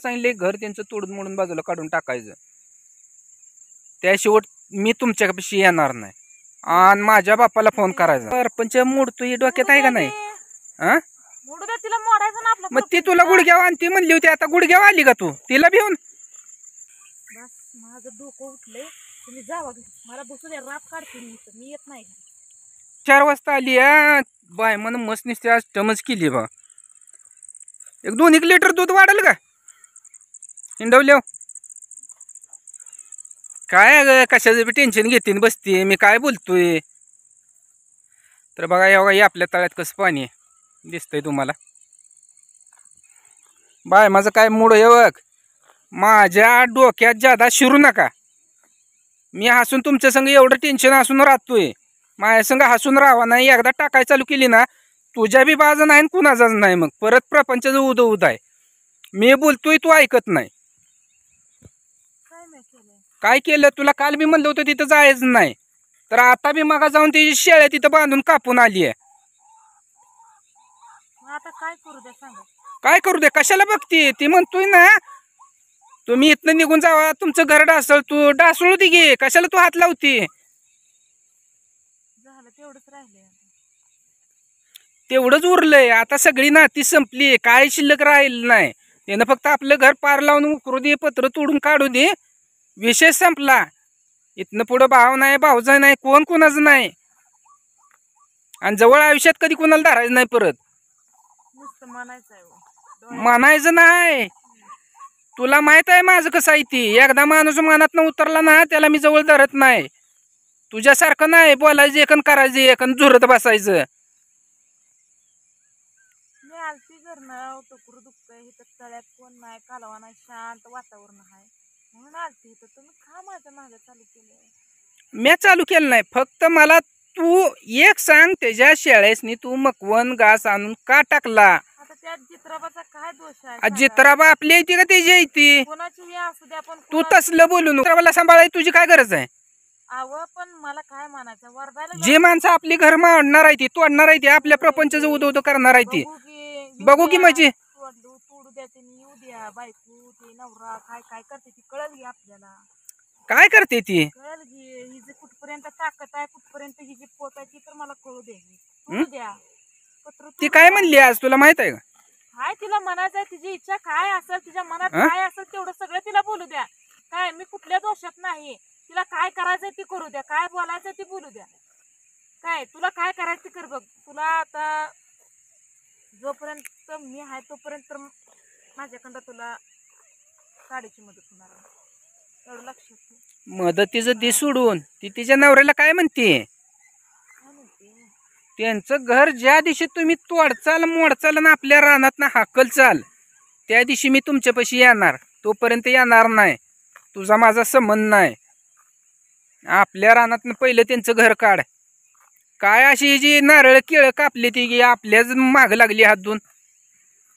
सांगितले घर त्यांचं तोडून मोडून बाजूला काढून टाकायचं, त्याशिवाय मी तुमच्यापाशी येणार नाही आणि माझ्या बापाला फोन करायचा. सरपंच मोडतोय डोक्यात आहे का नाही? हा मग ती तुला गुडघ्यावर आणती म्हणली होती, आता गुडघ्यावर आली का तू तिला भिवून? माझं डोकं उठलंय, तुम्ही जावा, मला बसू द्या, रात काढते मी येत नाही. 4 वाजता आली बाय मन मस्त निसते आज टमच केली बा. 1-2 लिटर दूध वाढेल का हिंडवल्या? काय अगं कशाचं बी टेन्शन घेते बसते, मी काय बोलतोय तर बघा या आपल्या तळ्यात कसं पाणी दिसतंय तुम्हाला. बाय माझं काय मूड आहे बघ, माझ्या डोक्यात जादा शिरू नका. मी हसून तुमच्या संग एवढं टेन्शन हसून राहतोय, माझ्या संग हसून राहावा नाही. एकदा टाकाय चालू केली ना तुझ्या बी बाजा नाही कुणाचाच नाही, मग परत प्रपंचाचं उद आहे. मी बोलतोय तू ऐकत नाही. काय केलं तुला? काल बी म्हणलं होतं तिथं जायचं नाही, तर आता बी मगा जाऊन ती शेळ्या तिथं बांधून कापून आली आहे. आता काय करू दे सांगा? काय करू दे कशाला बघती? ती म्हणतोय ना तुम्ही इथनं निघून जावा, तुमचं घर डासळ, तू डासळू दे गे, कशाला तू हात लावती? झालं तेवढंच राहिलंय, तेवढंच उरलंय. आता सगळी नाती संपली, काय शिल्लक राहिलं नाही. त्यानं फक्त आपलं घर पार लावून उकरू दे, पत्र तोडून काढू दे, विषय संपला. इथनं पुढं भाव नाही, भावजा नाही, कोण कोणाचं नाही. आणि जवळ आयुष्यात कधी कोणाला धरायचं नाही परत. नुसतं म्हणायचं आहे, म्हणायचं नाही. तुला माहित आहे माझं कसं आहे ती, एकदा माणूस मनात न उतरला ना त्याला मी जवळ धरत नाही. तुझ्यासारखं नाही बोलायचं एकन करायचं एकन झुरत बसायचं. मी आलती घरनं, टोकरू दुखतंय, इथं तळ्यात कोण नाही, कालवा नाही, शांत वातावरण आहे म्हणून आलती. तर तुम्ही का माझ्या मागे चालू केलं? मी चालू केलं नाही, फक्त मला तू एक सांग, त्याच्या शेळ्यासनी तू मकवन घास आणून का टाकला? आता त्या जित्राबाचा काय दोष आहे? जित्राबा आपली येते का त्याची येते? कोणाची असू द्या, पण तू तसलं बोलू नको. जित्राबाला सांभाळायची तुझी काय गरज आहे? पण मला काय म्हणायचं, वर्धाला जी माणसं आपली घर मांडणार आहे ती तोडणार आहे ती, आपल्या प्रपंचाचं उद करणार आहे ती. बघू की माझी तोडू द्या, येऊ द्या, बायको ते नवरा काय काय करते ती कळल घे आपल्याला. काय करते ती? कळल घे, हिची कुठपर्यंत ताकद आहे, कुठपर्यंत हिची पोत आहे ती तर मला कळू दे. तोडू द्या पत्र. ती काय म्हणली आज तुला माहित आहे का? काय तिला म्हणायचंय, तिची इच्छा काय असेल, तिच्या मनात काय असेल तेवढं सगळं तिला बोलू द्या. काय मी कुठल्या दोषात नाही, तिला काय करायचंय ती करू द्या, काय बोलायचंय ती बोलू द्या. काय तुला काय करायचं ती कर बघ. तुला आता जोपर्यंत मी आहे तोपर्यंत माझ्याकडं तुला साडीची मदत होणार आहे, एवढं लक्षात ठेव. मदतीचं ती सोडून ती तिच्या नवऱ्याला काय म्हणते? त्यांचं घर ज्या दिवशी तुम्ही तोडचाल मोडचाल ना आपल्या रानात ना हाकल चाल, त्या दिवशी मी तुमच्यापाशी येणार, तोपर्यंत येणार नाही. तुझा माझा संबंध नाही. आपल्या रानात पहिलं त्यांचं घर काढ. काय अशी जी नारळ केळ कापली ती आपल्याच माग लागली हात धुवून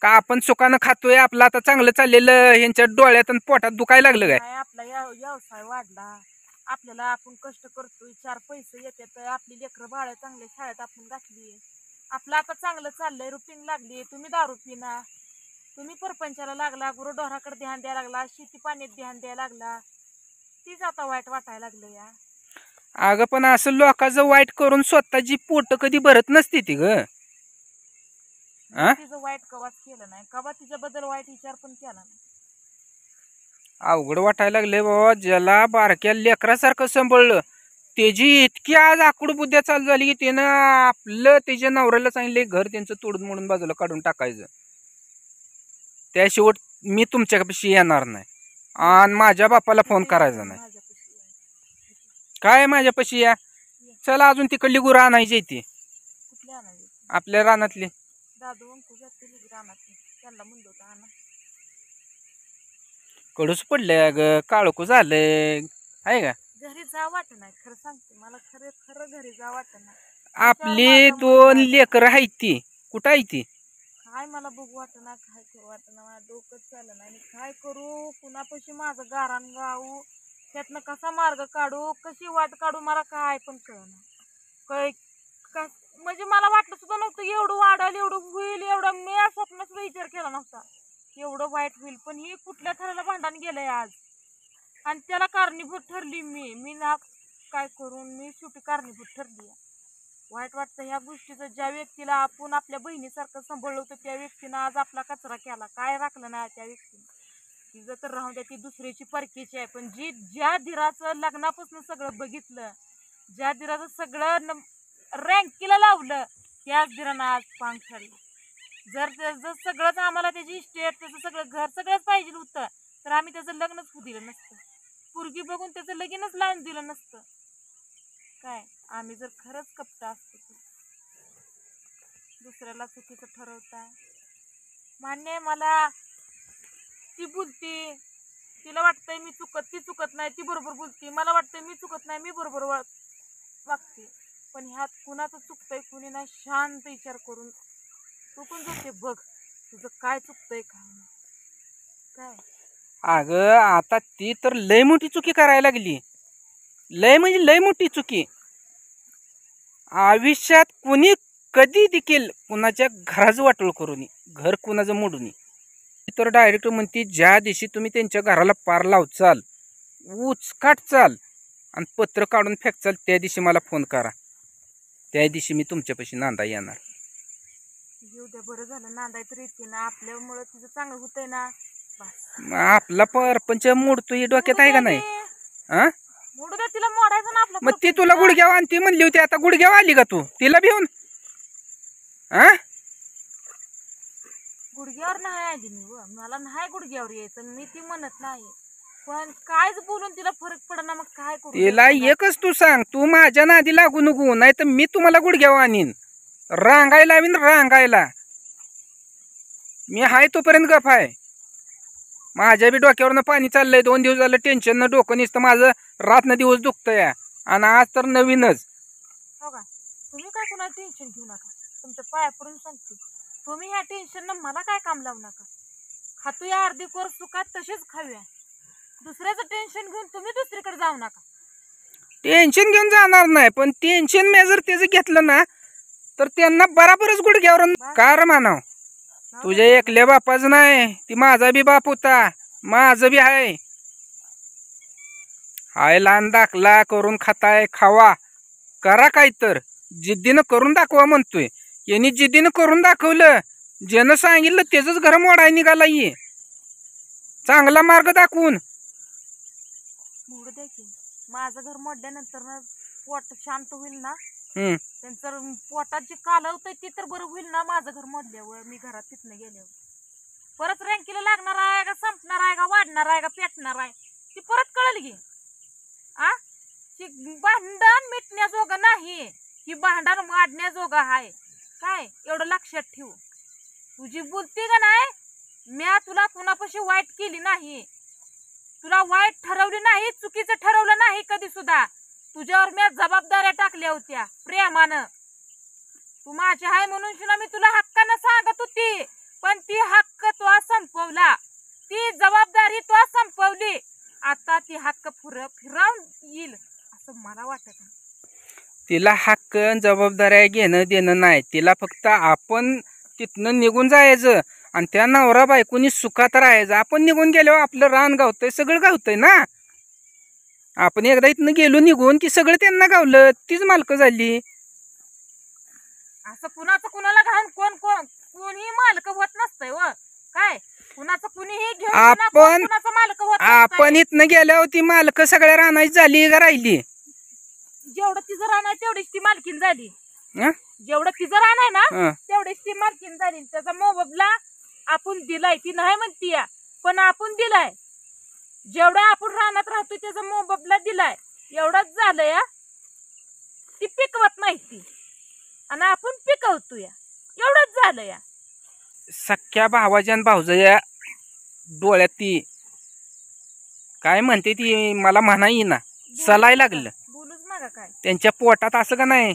का? आपण सुखानं खातोय, आपलं आता चांगलं चाललेलं ह्यांच्या डोळ्यात आणि पोटात दुखायला लागलं काय? आपला व्यवसाय वाढला, आपल्याला आपण कष्ट करतोय, 4 पैसे येतात, आपली लेकरं बाळ चांगल्या शाळेत आपण घातली, आपलं आता चांगलं चाललंय, रुटीन लागली. तुम्ही दारू पिना, तुम्ही परपंचाला लागला, गुरुढोराकडे ध्यान द्यायला लागला, शेती पाण्यात ध्यान द्यायला लागला, तीच आता वाईट वाटायला लागलं या. अगं पण असं लोकांचं वाईट करून स्वतःची पोट कधी भरत नसते ती ग. तिचं वाईट कवाच केलं नाही, कवा तिच्याबद्दल वाईट विचार पण केला नाही. अवघड वाटायला लागले बाबा. ज्याला बारक्या लेकरासारखं सांभाळलं त्याची इतकी आज आकुड बुद्ध्या चालू झाली की त्यानं आपलं त्याच्या नवऱ्याला सांगितले घर त्यांचं तोडून मोडून बाजूला काढून टाकायचं, त्याशिवाय मी तुमच्यापाशी येणार नाही आणि माझ्या बापाला फोन करायचा नाही. काय माझ्यापाशी या? चला अजून तिकडली गुरं आणायची ती आपल्या रानातली. कडूच पडले ग, काळोख झालंय आहे का? घरी जा वाट नाही, खरं सांगते मला, खरं खरं घरी जा वाट नाही. आपली 2 लेकरं आहेत ती कुठं आहे ती? काय मला बघू वाट ना, काय करू वाट ना, मला डोकंच चाललं नाही. काय करू, कुणापाशी माझं गारान गाऊ, त्यातनं कसा मार्ग काढू, कशी वाट काढू, मला काय पण कळना. म्हणजे मला वाटलं सुद्धा नव्हतं एवढं वाढायला, एवढं होईल, एवढं मी स्वप्नात सुद्धा विचार केला नव्हता एवढं वाईट होईल. पण ही कुठली तोंडाने गेलंय आज. आणि त्याला कारणीभूत ठरली मी ना काय करून मी शेवटी कारणीभूत ठरली. वाईट वाटतं ह्या गोष्टीचं. ज्या व्यक्तीला आपण आपल्या बहिणीसारखं सांभाळलं होतं त्या व्यक्तीनं आज आपला कचरा केला. काय राखलं नाही त्या व्यक्तीने. तिचं तर राहून द्या, ती दुसऱ्याची परकीची आहे. पण ज्या धीराचं लग्नापासून सगळं बघितलं, ज्या धीराचं सगळं रँकीला लावलं, त्याच धीरानं आज पांग ठरलं. जर त्याचं सगळंच आम्हाला त्याची इस्टेट, त्याचं सगळं घर सगळंच पाहिजे होतं तर आम्ही त्याचं लग्नच होऊ दिलं नसतं. पोरगी बघून त्याचं लगीनच लावून दिलं नसतं. काय आम्ही जर खरंच कपटा असतो तर दुसऱ्याला चुकीचं ठरवताय. मान्य आहे मला. ती बोलती, तिला वाटतंय मी ती चुकत नाही, ती बरोबर बोलती. मला वाटतंय मी चुकत नाही, मी बरोबर वागते. पण ह्यात कुणाचं चुकतंय कुणी नाही. शांत विचार करून तू पण जाते बघ तुझं काय चुकतंय काय. अगं आता ती तर लय मोठी चुकी करायला लागली. लय म्हणजे लय मोठी चुकी. आयुष्यात कुणी कधी देखील कुणाच्या घराचं वाटोळ करू नये, घर कुणाचं मोडू नये. तर डायरेक्ट म्हणते ज्या दिवशी तुम्ही त्यांच्या घराला पार लावचाल, उचकाट चाल आणि पत्र काढून फेकचाल, त्या दिवशी मला फोन करा. त्या दिवशी मी तुमच्यापाशी नांदा येणार. येऊ द्या, बरं झालं नांदाय तर येते ना. आपल्यामुळं तिचं चांगलं होतंय ना. आपला परपंच मोडतोय डोक्यात आहे का नाही? हा मोडू द्या, तिला मोडायचं ना आपलं. मग ती तुला गुडघ्यावर आणि ती म्हणली होती, आता गुडघ्यावर आली का तू तिला भिवून? हा गुडघ्यावर नाही आली मी. मला नाही गुडघ्यावर यायचं, मी ती म्हणत नाही. पण कायच बोलून तिला फरक पडना. मग काय करू? तिला एकच तू सांग, तू माझ्या नादी लागू नको, नाही तर मी तुम्हाला गुडघ्यावर आणीन, रांगायला लावीन रांगायला. मी हाय तोपर्यंत गप आहे. माझ्या बी डोक्यावरनं पाणी चाललंय. 2 दिवस झालं टेन्शन न डोकं नुसतं माझं रात्र दिवस दुखतंय. आणि आज तर नवीनच. हो का, तुम्ही काय कुणाला टेन्शन घेऊ नका. तुमच्या पाया पडून सांगते, तुम्ही ह्या टेन्शन न मला काय काम लावू नका. खातो या अर्धी कोर सुखात तसेच खाऊया. दुसऱ्याचं टेन्शन घेऊन तुम्ही दुसरीकडे जाऊ नका. टेन्शन घेऊन जाणार नाही, पण टेन्शन मी जर त्याचं घेतलं ना तर त्यांना बराबरच गुडघ्यावर कार मानाव. तुझ्या एकल्या बापाच नाही, ती माझा बी बाप होता, माझं बी आहे. हाय लहान दाखला करून खाताय, खावा, करा काय तर जिद्दीनं करून दाखवा म्हणतोय. यांनी जिद्दीनं करून दाखवलं, ज्यानं सांगितलं त्याच घर मोडाय निघाला. ये चांगला मार्ग दाखवून मोड द्या की. माझं घर मोडल्यानंतर ना पोट शांत होईल ना. त्यांचं पोटात जे कालवतंय ते तर बरं होईल ना. माझं घर मोडल्यावर मी घरात तिथनं गेल्यावर परत रँकीला लागणार आहे का, संपणार आहे का, वाढणार आहे का, पेटणार आहे ती परत कळेल की. भांडण मिटण्याजोगं नाही, ही भांडण वाढण्याजोगं आहे. काय एवढं लक्षात ठेवू. तुझी बोलती का नाही, म्या तुला कुणापाशी वाईट केली नाही, तुला वाईट ठरवली नाही, चुकीचं ठरवलं नाही कधी सुद्धा. तुझ्यावर मी जबाबदाऱ्या टाकल्या होत्या प्रेमानं. तू माझी आहे म्हणून सुद्धा मी तुला हक्कानं सांगत होती, पण ती हक्क तो संपवला, ती जबाबदारी तो संपवली. आता ती हक्क फिरावून येईल असं मला वाटत नाही. तिला हक्क जबाबदाऱ्या घेणं देणं नाही. तिला फक्त आपण तिथनं निघून जायचं आणि त्या नवरा बायकोनी सुखात राहायचं. आपण निघून गेल्यावर आपलं रान गावतंय, सगळं गावतंय ना. आपण एकदा इथनं गेलो निघून की सगळं त्यांना गावलं, तीच मालक झाली. असं कुणाचं कुणाला घालून कोणी मालक होत नसतंय. व काय कुणाचं कुणीही घेऊन आपण इथनं गेल्यावर ती मालक सगळ्या रानाची झाली का राहिली? जेवढं तिचं रान आहे तेवढीच ती मालकीन झाली. जेवढं तिचं रान आहे ना तेवढीच ती मालकीन झाली. त्याचा मोबदला आपण दिलाय, ती नाही म्हणती पण आपण दिलाय. जेवढा आपण रानात राहतो त्याचा मोबदला दिलाय, एवढंच झालं या. ती पिकवत नाही ती आणि आपण पिकवतो या, एवढंच झालं या. सख्या भावाच्या भाऊजया डोळ्यात ती काय म्हणते ती मला म्हणा येईना, सलाय लागलं. बोलूच नका काय. त्यांच्या पोटात असं का नाही,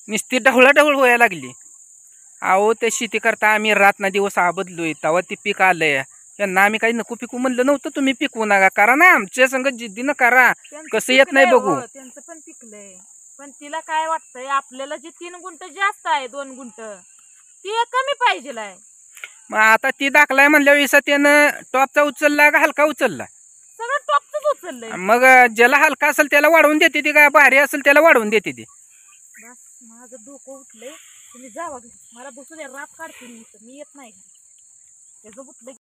नुसती ढवळाढवळ व्हायला लागली. अहो ते शेती करता आम्ही रातना दिवस आबदलोय, तेव्हा ती पीक आलंय. त्यांना आम्ही काही नको पिकू म्हणलं नव्हतं. तुम्ही पिकवू नका, करा ना आमच्या संग जिद्दीनं करा, कसं येत नाही बघू. त्यांचं पण पिकलंय, पण तिला काय वाटतंय आपल्याला जे 3 गुंठ जास्त आहे, 2 गुंठ ती कमी पाहिजे. मग आता ती दाखलाय म्हणल्यावर विसा त्यानं टॉपचा उचलला का हलका उचलला? सगळं टॉपच उचललंय. मग ज्याला हलका असेल त्याला वाढवून देते ती का भारी असेल त्याला वाढवून देते ती? बस माझं डोकं उठलंय, तुम्ही जावा घरी. मला बसू द्या, रात काढते मी येत नाही घरी. त्याचं उठलंय